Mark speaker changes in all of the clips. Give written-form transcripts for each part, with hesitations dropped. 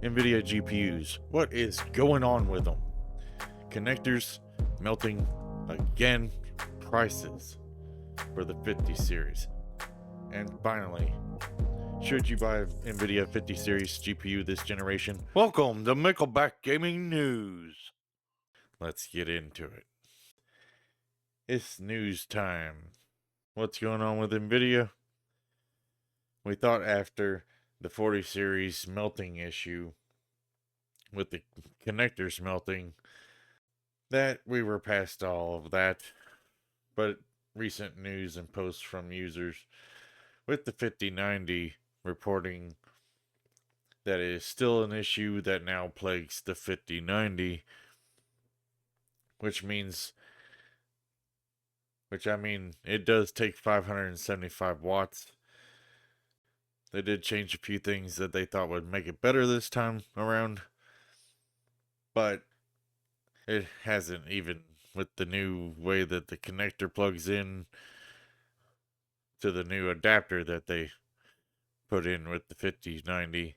Speaker 1: Nvidia GPUs. What is going on with them? Connectors melting again. Prices for the 50 series. And finally, should you buy Nvidia 50 series GPU this generation? Welcome to Nickelback Gaming News. Let's get into it. It's news time. What's going on with Nvidia? We thought after the 40 series melting issue with the connectors melting that we were past all of that, but recent news and posts from users with the 5090 reporting that it is still an issue that now plagues the 5090, which I mean it does take 575 watts. They did change a few things that they thought would make it better this time around, but it hasn't, even with the new way that the connector plugs in to the new adapter that they put in with the 5090.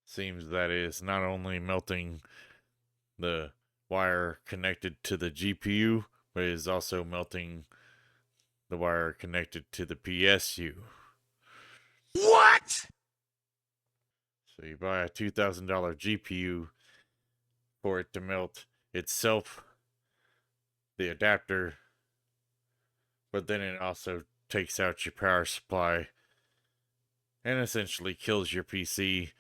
Speaker 1: Seems that is not only melting the wire connected to the GPU, but it is also melting the wire connected to the PSU.
Speaker 2: What?
Speaker 1: So you buy a $2,000 GPU for it to melt itself, the adapter, but then it also takes out your power supply and essentially kills your PC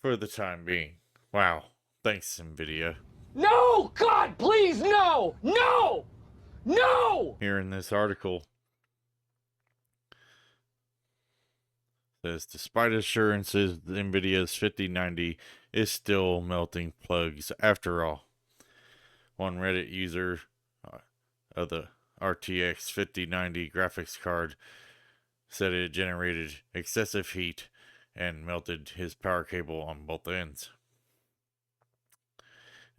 Speaker 1: for the time being. Wow. Thanks, Nvidia.
Speaker 2: No! God, please, no! No! No!
Speaker 1: Here in this article says, despite assurances, Nvidia's 5090 is still melting plugs after all. One Reddit user of the RTX 5090 graphics card said it generated excessive heat and melted his power cable on both ends.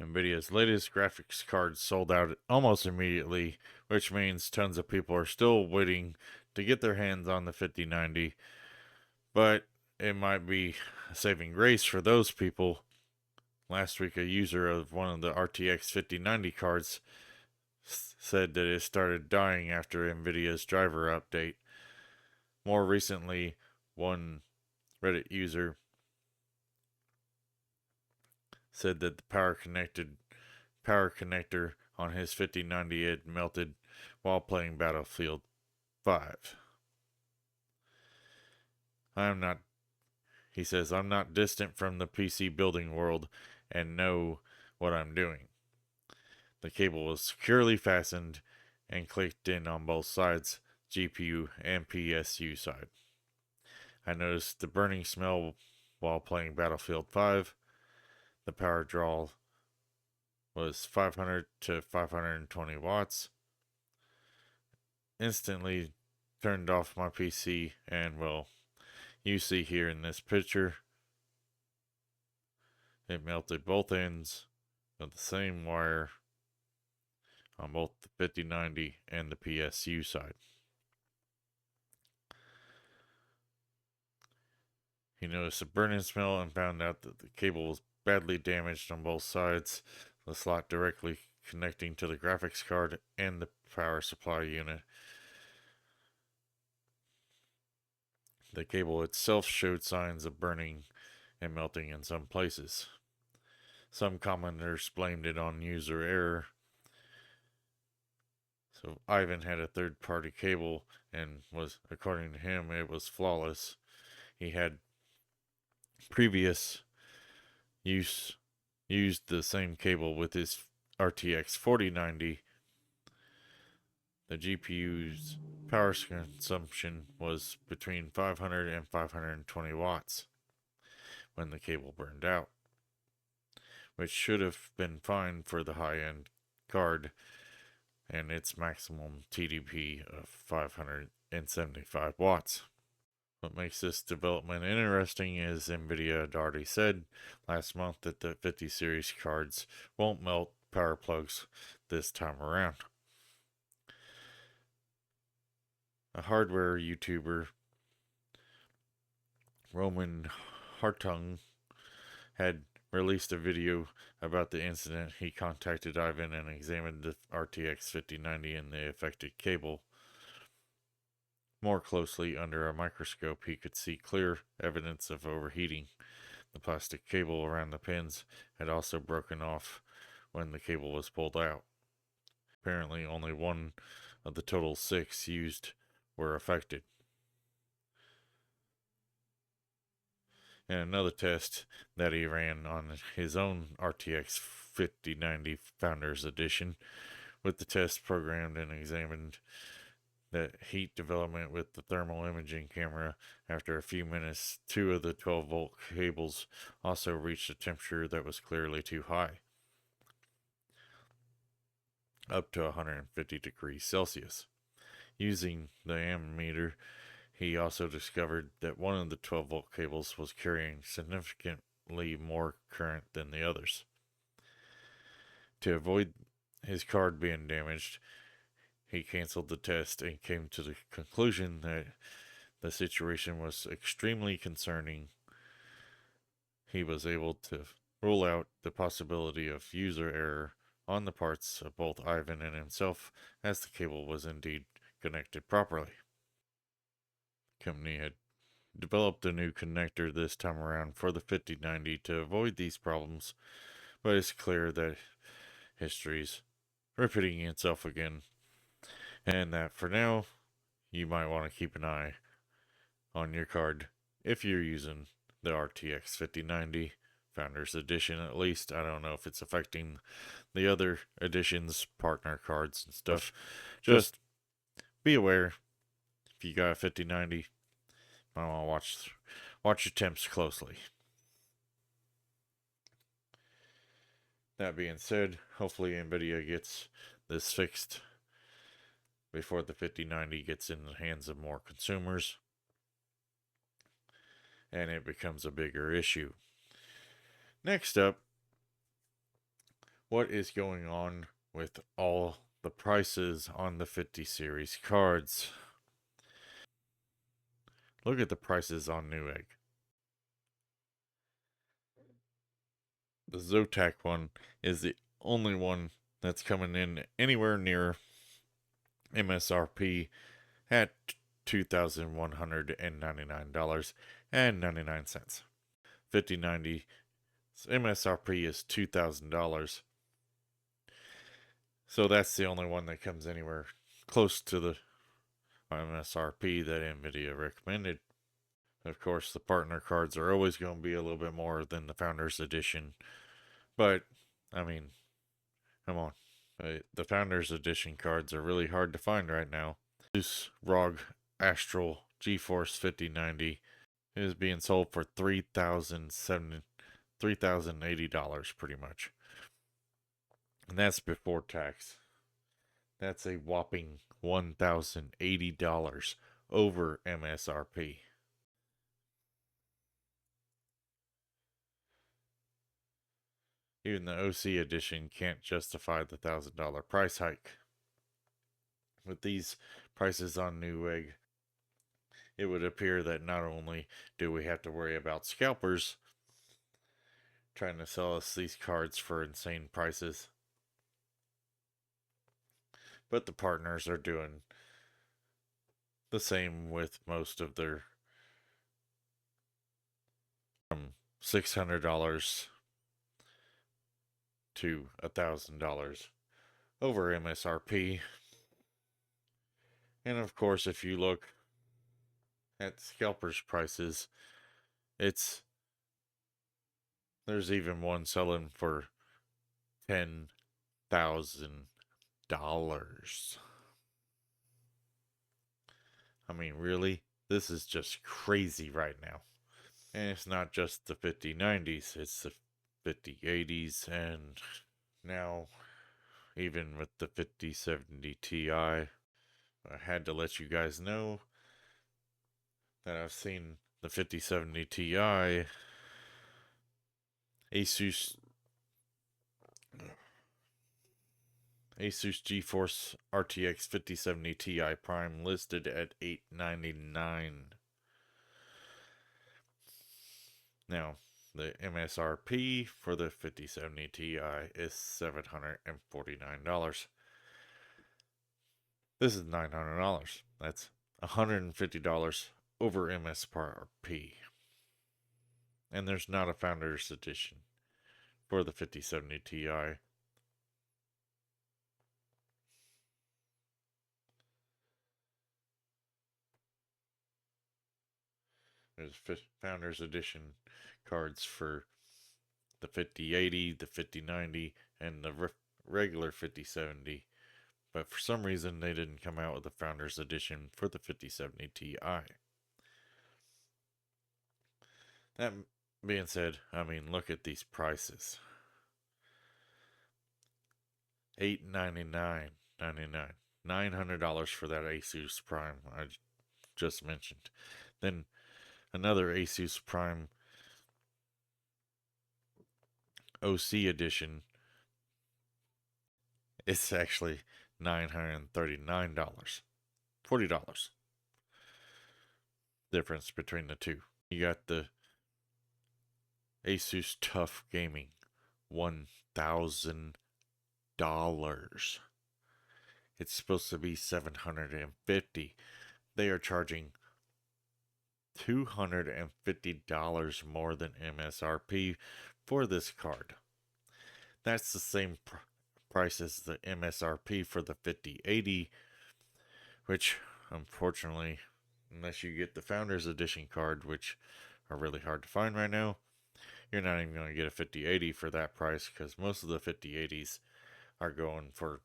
Speaker 1: Nvidia's latest graphics card sold out almost immediately, which means tons of people are still waiting to get their hands on the 5090, but it might be a saving grace for those people. Last week, a user of one of the RTX 5090 cards said that it started dying after Nvidia's driver update. More recently, one Reddit user said that the power connector on his 5090 had melted while playing Battlefield 5. He says, I'm not distant from the PC building world and know what I'm doing. The cable was securely fastened and clicked in on both sides, GPU and PSU side. I noticed the burning smell while playing Battlefield 5. The power draw was 500 to 520 watts. Instantly turned off my PC, and well, you see here in this picture, it melted both ends of the same wire on both the 5090 and the PSU side. He noticed a burning smell and found out that the cable was badly damaged on both sides, the slot directly connecting to the graphics card and the power supply unit. The cable itself showed signs of burning and melting in some places. Some commenters blamed it on user error. So Ivan had a third-party cable and was, according to him, it was flawless. He had previous used the same cable with his RTX 4090. The GPU's power consumption was between 500 and 520 watts when the cable burned out, which should have been fine for the high-end card and its maximum TDP of 575 watts. What makes this development interesting is Nvidia had already said last month that the 50 series cards won't melt power plugs this time around. A hardware YouTuber, Roman Hartung, had released a video about the incident. He contacted Ivan and examined the RTX 5090 and the affected cable. More closely, under a microscope, he could see clear evidence of overheating. The plastic cable around the pins had also broken off when the cable was pulled out. Apparently, only one of the total 6 used were affected. In another test that he ran on his own RTX 5090 Founders Edition, with the test programmed and examined the heat development with the thermal imaging camera. After a few minutes, 2 of the 12-volt cables also reached a temperature that was clearly too high, up to 150 degrees Celsius. Using the ammeter, he also discovered that one of the 12-volt cables was carrying significantly more current than the others. To avoid his card being damaged, he canceled the test and came to the conclusion that the situation was extremely concerning. He was able to rule out the possibility of user error on the parts of both Ivan and himself, as the cable was indeed connected properly. The company had developed a new connector this time around for the 5090 to avoid these problems, but it's clear that history's repeating itself again, and that for now, you might want to keep an eye on your card if you're using the RTX 5090 Founders Edition. At least I don't know if it's affecting the other editions, partner cards and stuff. Just be aware, if you got a 5090, I want to watch your temps closely. That being said, hopefully Nvidia gets this fixed before the 5090 gets in the hands of more consumers and it becomes a bigger issue. Next up, what is going on with all the prices on the 50 series cards? Look at the prices on Newegg. The Zotac one is the only one that's coming in anywhere near MSRP at $2,199.99. 5090's MSRP is $2,000. So that's the only one that comes anywhere close to the MSRP that Nvidia recommended. Of course, the partner cards are always going to be a little bit more than the Founders Edition. But, I mean, come on. The Founders Edition cards are really hard to find right now. This ROG Astral GeForce 5090 is being sold for $3,080 pretty much. And that's before tax. That's a whopping $1,080 over MSRP. Even the OC edition can't justify the $1,000 price hike. With these prices on Newegg, it would appear that not only do we have to worry about scalpers trying to sell us these cards for insane prices, but the partners are doing the same with most of their from $600 to $1,000 over MSRP. And of course, if you look at scalpers' prices, there's even one selling for $10,000. I mean, really? This is just crazy right now. And it's not just the 5090s, it's the 5080s, and now even with the 5070 Ti. I had to let you guys know that I've seen the 5070 Ti, Asus GeForce RTX 5070 Ti Prime listed at $899. Now, the MSRP for the 5070 Ti is $749. This is $900. That's $150 over MSRP. And there's not a Founders Edition for the 5070 Ti. There's Founders Edition cards for the 5080, the 5090, and the regular 5070. But for some reason, they didn't come out with the Founders Edition for the 5070 Ti. That being said, I mean, look at these prices. $899.99, $900 for that Asus Prime I just mentioned. Then another Asus Prime OC edition. It's actually $939, $40 difference between the two. You got the Asus Tough Gaming, $1,000. It's supposed to be $750. They are charging $250 more than MSRP for this card. That's the same price as the MSRP for the 5080, which unfortunately, unless you get the Founders Edition card, which are really hard to find right now, you're not even going to get a 5080 for that price, because most of the 5080s are going for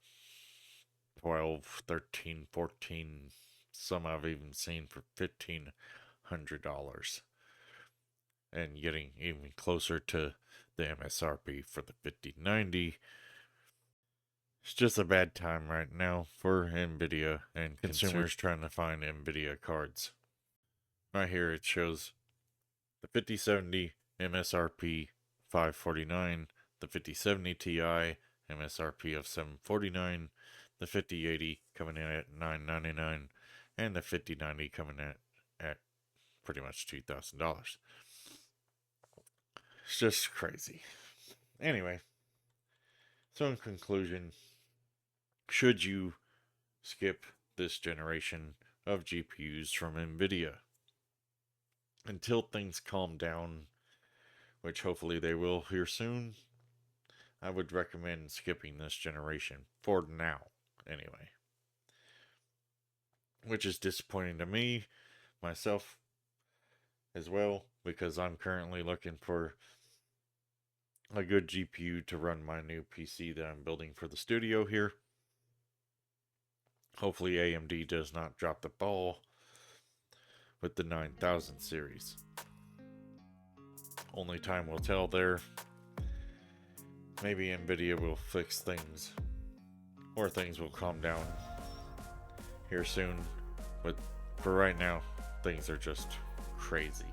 Speaker 1: 12, 13, 14, some I've even seen for $1,500, and getting even closer to the MSRP for the 5090. It's just a bad time right now for Nvidia and consumers trying to find Nvidia cards. Right here it shows the 5070 MSRP $549, the 5070 Ti MSRP of $749, the 5080 coming in at $999, and the 5090 coming in at pretty much $2,000. It's just crazy. Anyway, so in conclusion, should you skip this generation of GPUs from Nvidia until things calm down, which hopefully they will here soon? I would recommend skipping this generation for now, anyway. Which is disappointing to me, myself, as well, because I'm currently looking for a good GPU to run my new PC that I'm building for the studio here. Hopefully AMD does not drop the ball with the 9000 series. Only time will tell there. Maybe Nvidia will fix things, or things will calm down here soon. But for right now, things are just crazy.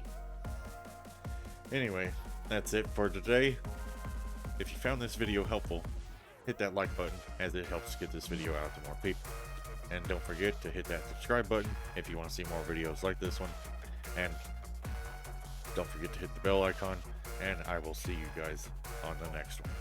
Speaker 1: Anyway, that's it for today. If you found this video helpful, hit that like button, as it helps get this video out to more people. And don't forget to hit that subscribe button if you want to see more videos like this one. And don't forget to hit the bell icon, and I will see you guys on the next one.